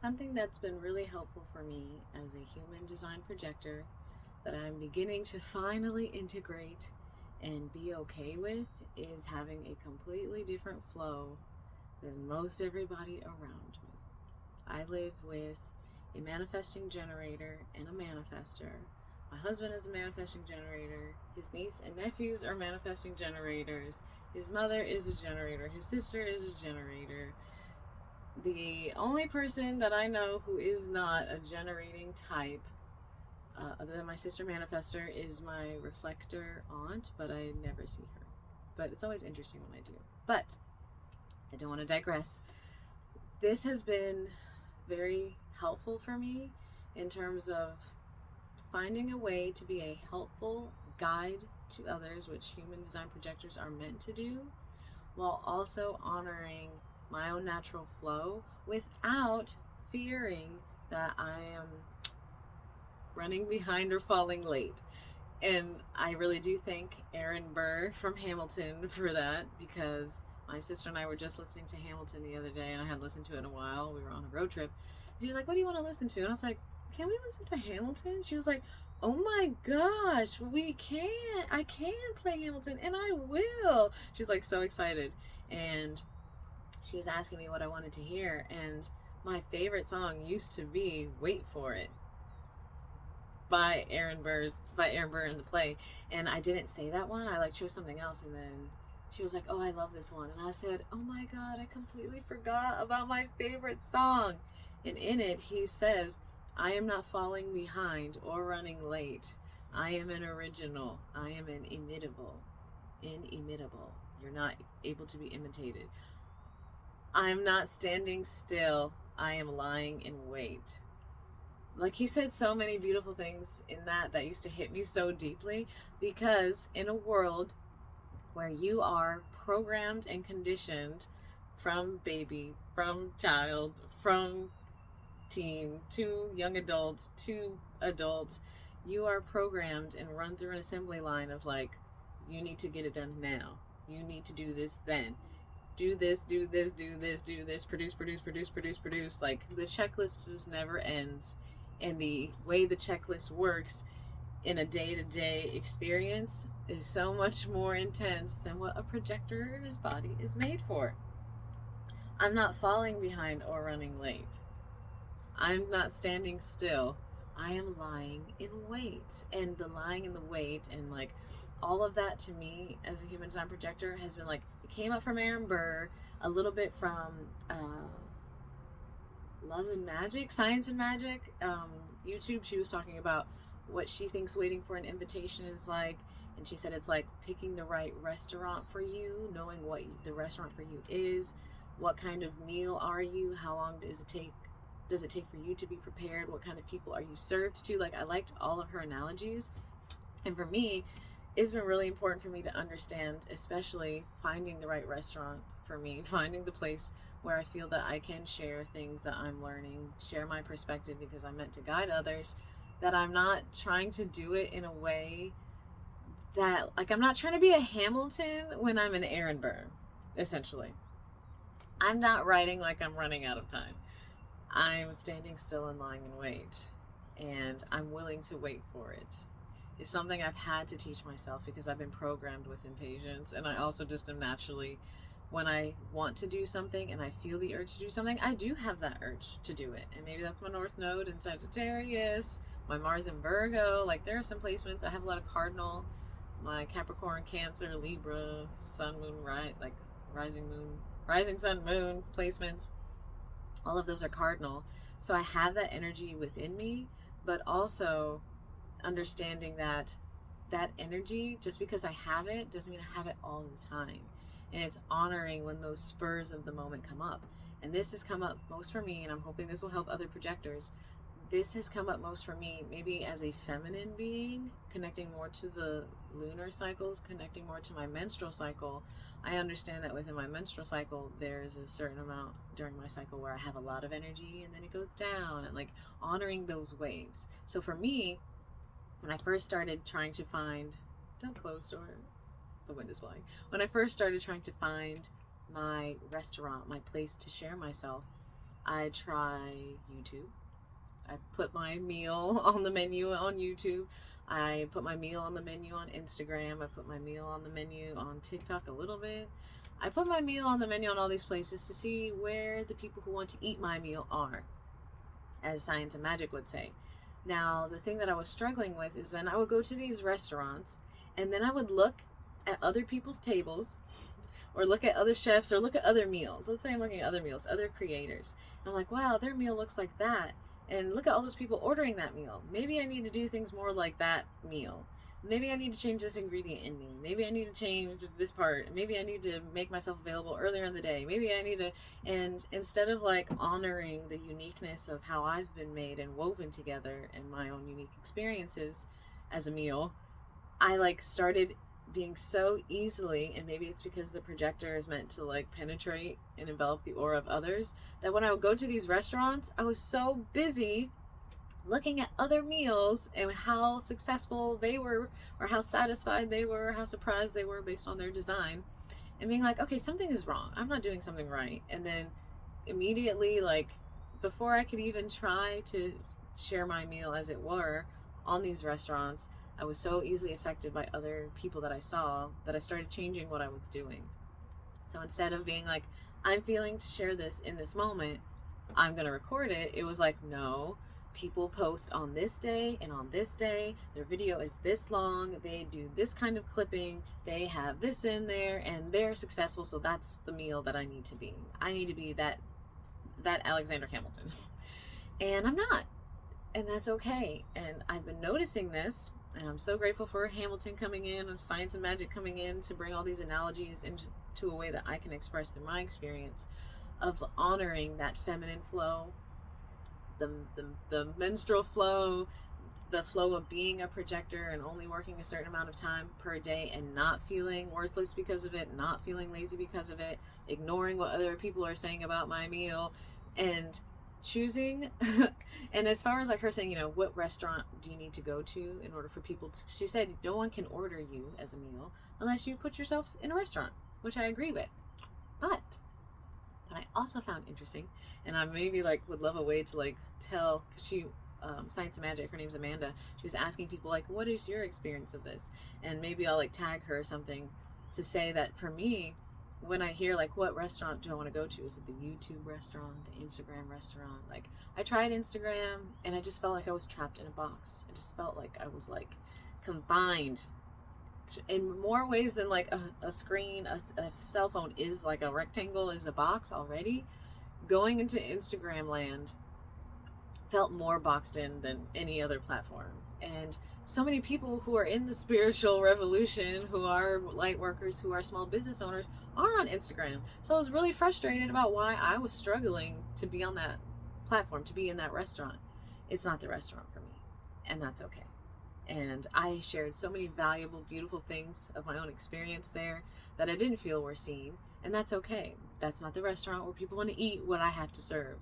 Something that's been really helpful for me as a human design projector that I'm beginning to finally integrate and be okay with is having a completely different flow than most everybody around me. I live with a manifesting generator and a manifester. My husband is a manifesting generator. His niece and nephews are manifesting generators. His mother is a generator. His sister is a generator. The only person that I know who is not a generating type, other than my sister manifester, is my reflector aunt, but I never see her. But it's always interesting when I do. But I don't want to digress. This has been very helpful for me in terms of finding a way to be a helpful guide to others, which human design projectors are meant to do, while also honoring my own natural flow without fearing that I am running behind or falling late. And I really do thank Aaron Burr from Hamilton for that, because my sister and I were just listening to Hamilton the other day, and I hadn't listened to it in a while. We were on a road trip. She was like, "What do you want to listen to?" And I was like, "Can we listen to Hamilton?" She was like, "Oh my gosh, we can. I can play Hamilton, and I will." She was like so excited. And she was asking me what I wanted to hear. And my favorite song used to be "Wait for It" by Aaron Burr in the play. And I didn't say that one. I like chose something else, and then she was like, "Oh, I love this one." And I said, "Oh my god, I completely forgot about my favorite song." And in it he says, "I am not falling behind or running late. I am an original. I am an imitable. Inimitable. You're not able to be imitated. I'm not standing still. I am lying in wait." Like, he said so many beautiful things in that used to hit me so deeply, because in a world where you are programmed and conditioned from baby, from child, from teen to young adult to adult, you are programmed and run through an assembly line of like, you need to get it done now, you need to do this then, do this, do this, do this, do this, produce, produce, produce, produce, produce. Like, the checklist just never ends. And the way the checklist works in a day-to-day experience is so much more intense than what a projector's body is made for. I'm not falling behind or running late. I'm not standing still. I am lying in wait. And the lying in the wait and like all of that, to me as a human design projector, has been like, it came up from Aaron Burr, a little bit from Love and Magic, Science and Magic, YouTube. She was talking about what she thinks waiting for an invitation is like. And she said it's like picking the right restaurant for you, knowing what the restaurant for you is, what kind of meal are you, how long does it take for you to be prepared, what kind of people are you served to. Like, I liked all of her analogies. And for me, it's been really important for me to understand, especially finding the right restaurant for me, finding the place where I feel that I can share things that I'm learning, share my perspective, because I'm meant to guide others, that I'm not trying to do it in a way that, like, I'm not trying to be a Hamilton when I'm an Aaron Burr, essentially. I'm not writing like I'm running out of time. I'm standing still and lying in wait, and I'm willing to wait for it. It's something I've had to teach myself because I've been programmed with impatience, and I also just am naturally, when I want to do something and I feel the urge to do something, I do have that urge to do it. And maybe that's my North Node in Sagittarius, my Mars in Virgo. Like, there are some placements. I have a lot of Cardinal, my Capricorn, Cancer, Libra, Sun, Moon, right? Like rising moon, rising sun, moon placements. All of those are cardinal. So I have that energy within me, but also understanding that that energy, just because I have it, doesn't mean I have it all the time. And it's honoring when those spurs of the moment come up. And this has come up most for me, and I'm hoping this will help other projectors. This has come up most for me, maybe as a feminine being, connecting more to the lunar cycles, connecting more to my menstrual cycle. I understand that within my menstrual cycle, there's a certain amount during my cycle where I have a lot of energy and then it goes down, and like honoring those waves. So for me, when I first started trying to find, don't close door, the wind is blowing. When I first started trying to find my restaurant, my place to share myself, I try YouTube. I put my meal on the menu on YouTube. I put my meal on the menu on Instagram. I put my meal on the menu on TikTok a little bit. I put my meal on the menu on all these places to see where the people who want to eat my meal are, as Science and Magic would say. Now, the thing that I was struggling with is then I would go to these restaurants and then I would look at other people's tables or look at other chefs or look at other meals. Let's say I'm looking at other meals, other creators. And I'm like, wow, their meal looks like that. And look at all those people ordering that meal. Maybe I need to do things more like that meal. Maybe I need to change this ingredient in me. Maybe I need to change this part. Maybe I need to make myself available earlier in the day. Maybe I need to, and instead of like honoring the uniqueness of how I've been made and woven together and my own unique experiences as a meal, I like started being so easily, and maybe it's because the projector is meant to like penetrate and envelop the aura of others, that when I would go to these restaurants, I was so busy looking at other meals and how successful they were, or how satisfied they were, how surprised they were based on their design, and being like, okay, something is wrong. I'm not doing something right. And then immediately, like before I could even try to share my meal as it were on these restaurants, I was so easily affected by other people that I saw that I started changing what I was doing. So instead of being like, I'm feeling to share this in this moment, I'm going to record it, it was like, no, people post on this day and on this day, their video is this long, they do this kind of clipping, they have this in there, and they're successful, so that's the meal that I need to be. I need to be that Alexander Hamilton. And I'm not. And that's okay. And I've been noticing this, and I'm so grateful for Hamilton coming in and Science and Magic coming in to bring all these analogies into a way that I can express through my experience of honoring that feminine flow, the menstrual flow, the flow of being a projector and only working a certain amount of time per day and not feeling worthless because of it, not feeling lazy because of it, ignoring what other people are saying about my meal, and choosing and as far as like her saying, you know, what restaurant do you need to go to in order for people to, she said no one can order you as a meal unless you put yourself in a restaurant, which I agree with. But I also found interesting, and I maybe like would love a way to like tell, because she Science and Magic, her name's Amanda, she was asking people like, what is your experience of this? And maybe I'll like tag her or something to say that for me, when I hear like, what restaurant do I want to go to? Is it the YouTube restaurant, the Instagram restaurant? Like, I tried Instagram and I just felt like I was trapped in a box. I just felt like I was like combined in more ways than like a screen, a cell phone is like a rectangle, is a box already. Going into Instagram land felt more boxed in than any other platform. And so many people who are in the spiritual revolution, who are light workers, who are small business owners, are on Instagram. So I was really frustrated about why I was struggling to be on that platform, to be in that restaurant. It's not the restaurant for me, and that's okay. And I shared so many valuable, beautiful things of my own experience there that I didn't feel were seen, and that's okay. That's not the restaurant where people want to eat what I have to serve.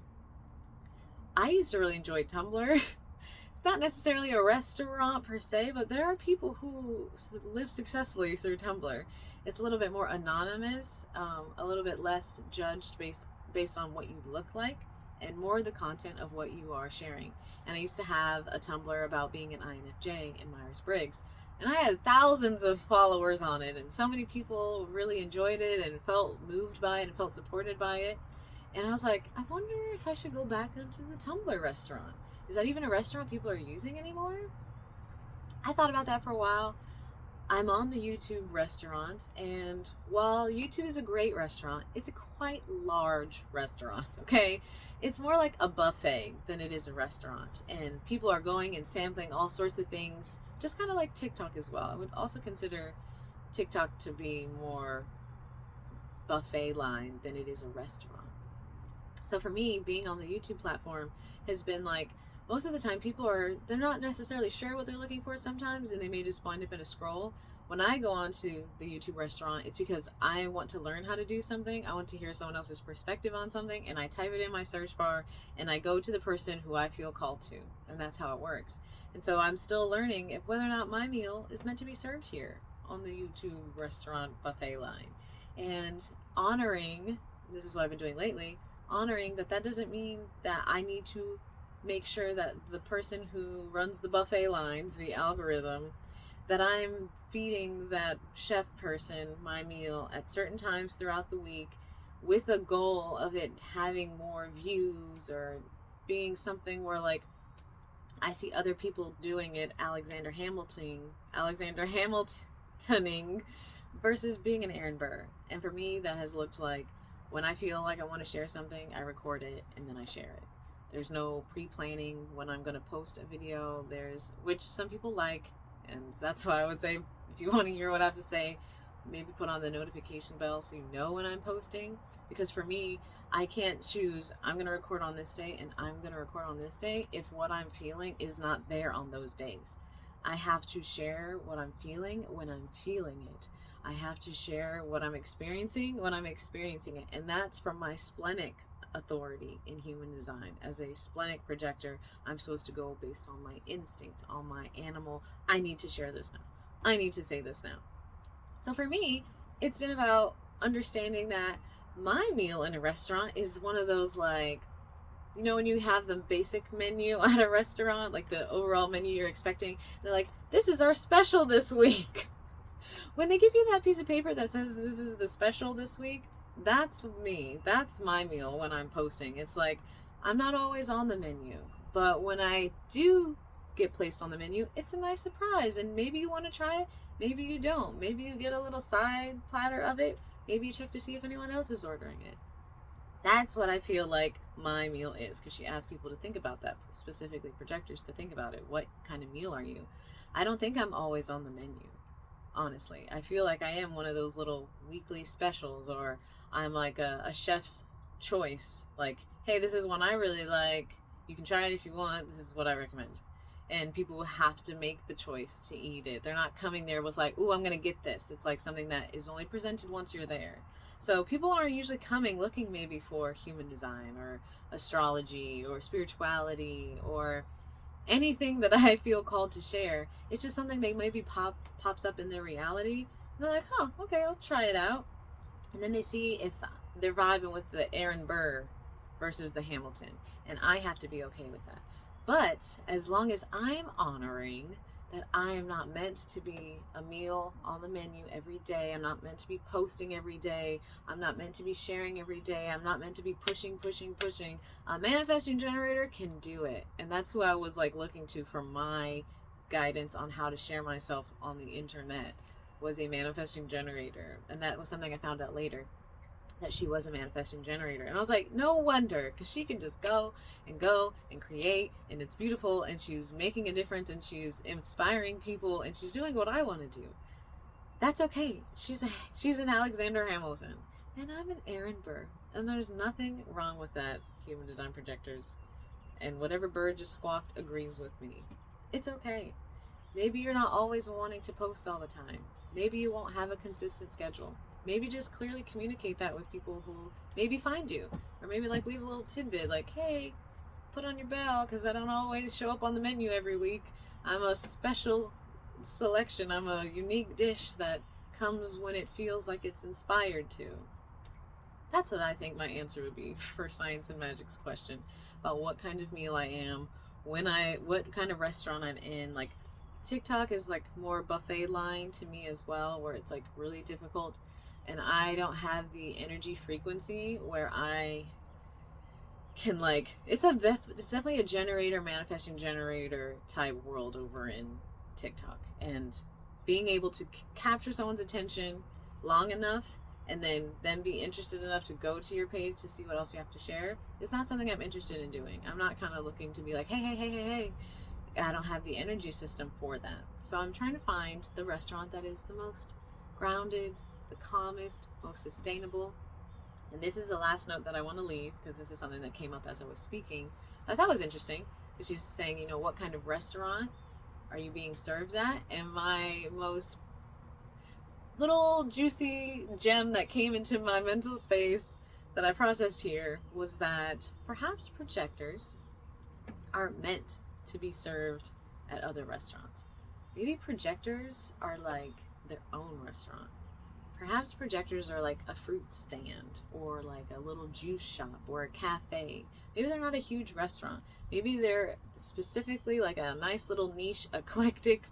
I used to really enjoy Tumblr. It's not necessarily a restaurant per se, but there are people who live successfully through Tumblr. It's a little bit more anonymous, a little bit less judged based on what you look like, and more the content of what you are sharing. And I used to have a Tumblr about being an INFJ in Myers-Briggs, and I had thousands of followers on it, and so many people really enjoyed it and felt moved by it and felt supported by it. And I was like, I wonder if I should go back into the Tumblr restaurant. Is that even a restaurant people are using anymore? I thought about that for a while. I'm on the YouTube restaurant, and while YouTube is a great restaurant, it's a quite large restaurant, okay? It's more like a buffet than it is a restaurant, and people are going and sampling all sorts of things, just kind of like TikTok as well. I would also consider TikTok to be more buffet line than it is a restaurant. So for me, being on the YouTube platform has been like, most of the time they're not necessarily sure what they're looking for sometimes, and they may just wind up in a scroll. When I go onto the YouTube restaurant, it's because I want to learn how to do something. I want to hear someone else's perspective on something, and I type it in my search bar, and I go to the person who I feel called to, and that's how it works. And so I'm still learning if whether or not my meal is meant to be served here on the YouTube restaurant buffet line. And honoring, this is what I've been doing lately, honoring that doesn't mean that I need to make sure that the person who runs the buffet line, the algorithm, that I'm feeding that chef person my meal at certain times throughout the week with a goal of it having more views or being something where like I see other people doing it Alexander Hamiltoning versus being an Aaron Burr. And for me that has looked like when I feel like I want to share something, I record it and then I share it. There's no pre-planning when I'm going to post a video. Which some people like, and that's why I would say if you want to hear what I have to say, maybe put on the notification bell so you know when I'm posting. Because for me, I can't choose I'm going to record on this day and I'm going to record on this day if what I'm feeling is not there on those days. I have to share what I'm feeling when I'm feeling it. I have to share what I'm experiencing when I'm experiencing it. And that's from my splenic authority in human design. As a splenic projector, I'm supposed to go based on my instinct, on my animal. I need to share this now. I need to say this now. So for me, it's been about understanding that my meal in a restaurant is one of those, like, you know, when you have the basic menu at a restaurant, like the overall menu you're expecting, they're like, this is our special this week. When they give you that piece of paper that says this is the special this week, that's me. That's my meal when I'm posting. It's like, I'm not always on the menu, but when I do get placed on the menu, it's a nice surprise. And maybe you want to try it, maybe you don't. Maybe you get a little side platter of it. Maybe you check to see if anyone else is ordering it. That's what I feel like my meal is, because she asked people to think about that, specifically projectors, to think about it. What kind of meal are you? I don't think I'm always on the menu, honestly. I feel like I am one of those little weekly specials, or I'm like a chef's choice. Like, hey, this is one I really like. You can try it if you want. This is what I recommend. And people will have to make the choice to eat it. They're not coming there with like, ooh, I'm going to get this. It's like something that is only presented once you're there. So people aren't usually coming looking maybe for human design or astrology or spirituality or anything that I feel called to share. It's just something they maybe pops up in their reality. And they're like, huh, okay, I'll try it out. And then they see if they're vibing with the Aaron Burr versus the Hamilton. And I have to be okay with that. But as long as I'm honoring that I am not meant to be a meal on the menu every day, I'm not meant to be posting every day, I'm not meant to be sharing every day, I'm not meant to be pushing. A manifesting generator can do it. And that's who I was like looking to for my guidance on how to share myself on the internet, was a manifesting generator. And that was something I found out later, that she was a manifesting generator. And I was like, no wonder, because she can just go and create, and it's beautiful, and she's making a difference, and she's inspiring people, and she's doing what I want to do. That's okay. She's an Alexander Hamilton, and I'm an Aaron Burr, and there's nothing wrong with that, human design projectors. And whatever bird just squawked agrees with me. It's okay. Maybe you're not always wanting to post all the time. Maybe you won't have a consistent schedule. Maybe just clearly communicate that with people who maybe find you. Or maybe like leave a little tidbit like, hey, put on your bell because I don't always show up on the menu every week. I'm a special selection. I'm a unique dish that comes when it feels like it's inspired to. That's what I think my answer would be for Science and Magic's question about what kind of meal I am, what kind of restaurant I'm in. Like, TikTok is like more buffet line to me as well, where it's like really difficult, and I don't have the energy frequency where I can like, it's definitely a generator, manifesting generator type world over in TikTok, and being able to capture someone's attention long enough and then be interested enough to go to your page to see what else you have to share, it's not something I'm interested in doing. I'm not kind of looking to be like, hey. I don't have the energy system for that. So I'm trying to find the restaurant that is the most grounded, the calmest, most sustainable. And this is the last note that I want to leave, because this is something that came up as I was speaking. I thought was interesting, because she's saying, you know, what kind of restaurant are you being served at? And my most little juicy gem that came into my mental space that I processed here was that perhaps projectors aren't meant to be served at other restaurants. Maybe projectors are like their own restaurant. perhaps projectors are like a fruit stand or like a little juice shop or a cafe. Maybe they're not a huge restaurant. Maybe they're specifically like a nice little niche eclectic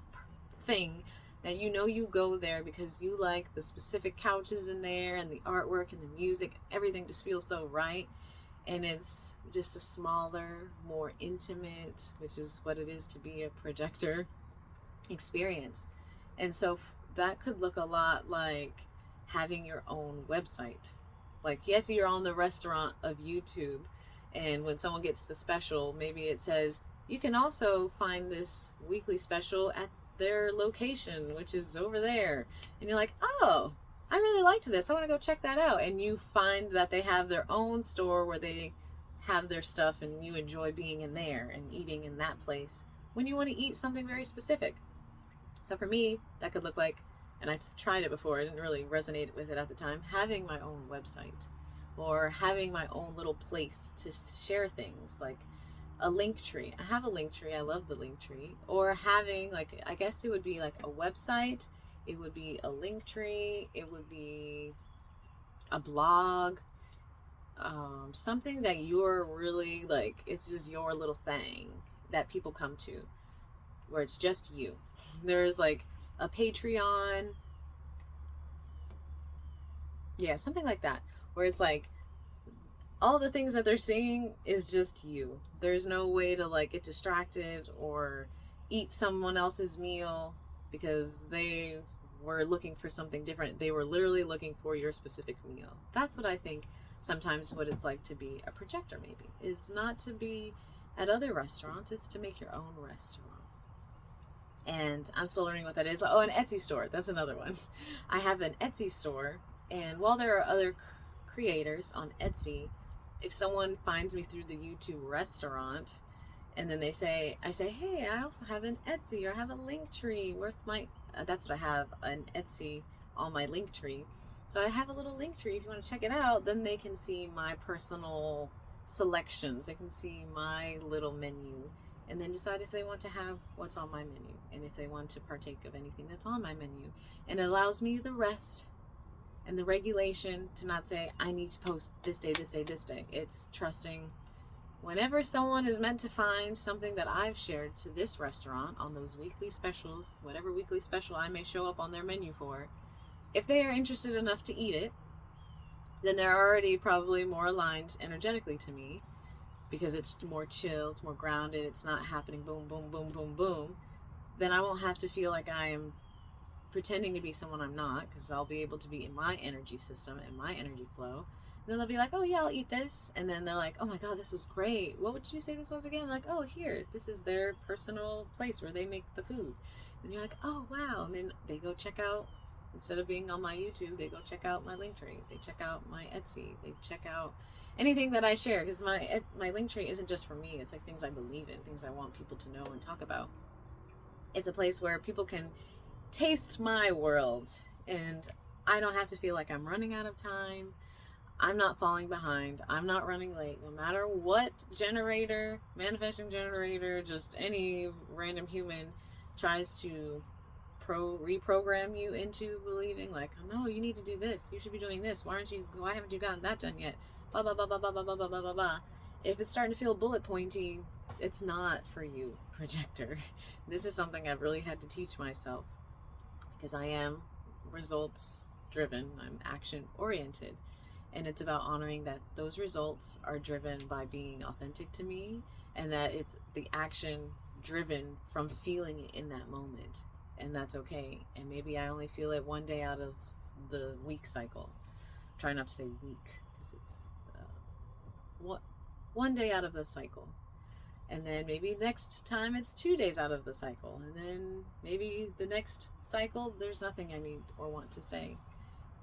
thing that you go there because you like the specific couches in there and the artwork and the music. Everything just feels so right. And it's just a smaller, more intimate, which is what it is to be a projector, experience. And so that could look a lot like having your own website. Like, yes, you're on the restaurant of YouTube, and when someone gets the special, maybe it says you can also find this weekly special at their location, which is over there. And you're like, oh, I really liked this, I want to go check that out. And you find that they have their own store where they have their stuff, and you enjoy being in there and eating in that place when you want to eat something very specific. So for me, that could look like, and I've tried it before, I didn't really resonate with it at the time, having my own website or having my own little place to share things, like a link tree. I have a link tree. I love the link tree. Or having, like, I guess it would be like a website, it would be a link tree, it would be a blog, something that you're really like, it's just your little thing that people come to, where it's just you. There's like a Patreon, yeah, something like that, where it's like all the things that they're seeing is just you. There's no way to like get distracted or eat someone else's meal because they were looking for something different. They were literally looking for your specific meal. That's what I think sometimes what it's like to be a projector, maybe, is not to be at other restaurants, it's to make your own restaurant. And I'm still learning what that is. Oh, an Etsy store, that's another one. I have an Etsy store, and while there are other creators on Etsy, if someone finds me through the YouTube restaurant and then I say, hey, I also have an Etsy, or I have a link tree worth my, that's what I have, an Etsy on my link tree. So I have a little link tree. If you want to check it out, then they can see my personal selections. They can see my little menu and then decide if they want to have what's on my menu and if they want to partake of anything that's on my menu. And it allows me the rest and the regulation to not say, I need to post this day, this day, this day. It's trusting whenever someone is meant to find something that I've shared to this restaurant on those weekly specials, whatever weekly special I may show up on their menu for, if they are interested enough to eat it, then they're already probably more aligned energetically to me, because it's more chill, it's more grounded, it's not happening boom, boom, boom, boom, boom. Then I won't have to feel like I am pretending to be someone I'm not, because I'll be able to be in my energy system and my energy flow. And then they'll be like, oh yeah, I'll eat this. And then they're like, oh my God, this was great. What would you say this was again? Like, oh, here, this is their personal place where they make the food. And you're like, oh wow. And then they go check out, instead of being on my YouTube, they go check out my Linktree. They check out my Etsy. They check out anything that I share, because my Linktree isn't just for me. It's like things I believe in, things I want people to know and talk about. It's a place where people can taste my world, and I don't have to feel like I'm running out of time. I'm not falling behind. I'm not running late. No matter what generator, manifesting generator, just any random human tries to reprogram you into believing, like, oh no, you need to do this, you should be doing this, why haven't you gotten that done yet, blah blah blah blah blah blah blah blah blah blah. If it's starting to feel bullet pointy, it's not for you, projector. This is something I've really had to teach myself, because I am results driven, I'm action oriented, and it's about honoring that those results are driven by being authentic to me, and that it's the action driven from feeling it in that moment. And that's okay. And maybe I only feel it one day out of the week cycle. Try not to say week, because it's one day out of the cycle. And then maybe next time it's 2 days out of the cycle. And then maybe the next cycle, there's nothing I need or want to say.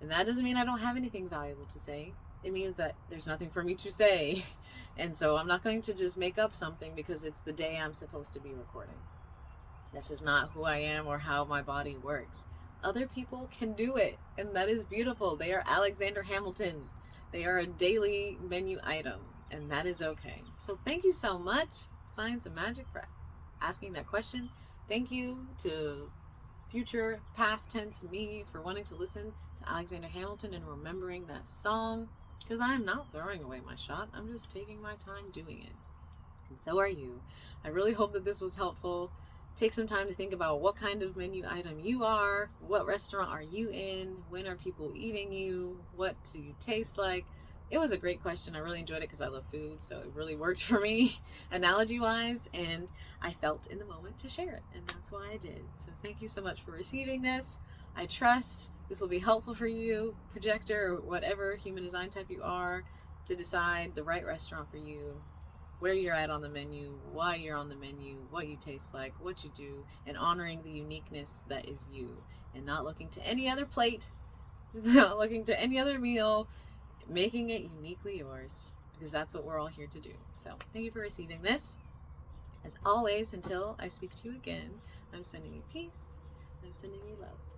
And that doesn't mean I don't have anything valuable to say. It means that there's nothing for me to say. And so I'm not going to just make up something because it's the day I'm supposed to be recording. That's just not who I am or how my body works. Other people can do it, and that is beautiful. They are Alexander Hamiltons. They are a daily menu item, and that is okay. So thank you so much, Science and Magic, for asking that question. Thank you to future past tense me for wanting to listen to Alexander Hamilton and remembering that song, because I am not throwing away my shot. I'm just taking my time doing it. And so are you. I really hope that this was helpful. Take some time to think about what kind of menu item you are, what restaurant are you in, when are people eating you, what do you taste like. It was a great question. I really enjoyed it because I love food, so it really worked for me analogy-wise, and I felt in the moment to share it, and that's why I did. So thank you so much for receiving this. I trust this will be helpful for you, projector, or whatever human design type you are, to decide the right restaurant for you, where you're at on the menu, why you're on the menu, what you taste like, what you do, and honoring the uniqueness that is you, and not looking to any other plate, not looking to any other meal, making it uniquely yours, because that's what we're all here to do. So thank you for receiving this. As always, until I speak to you again, I'm sending you peace, I'm sending you love.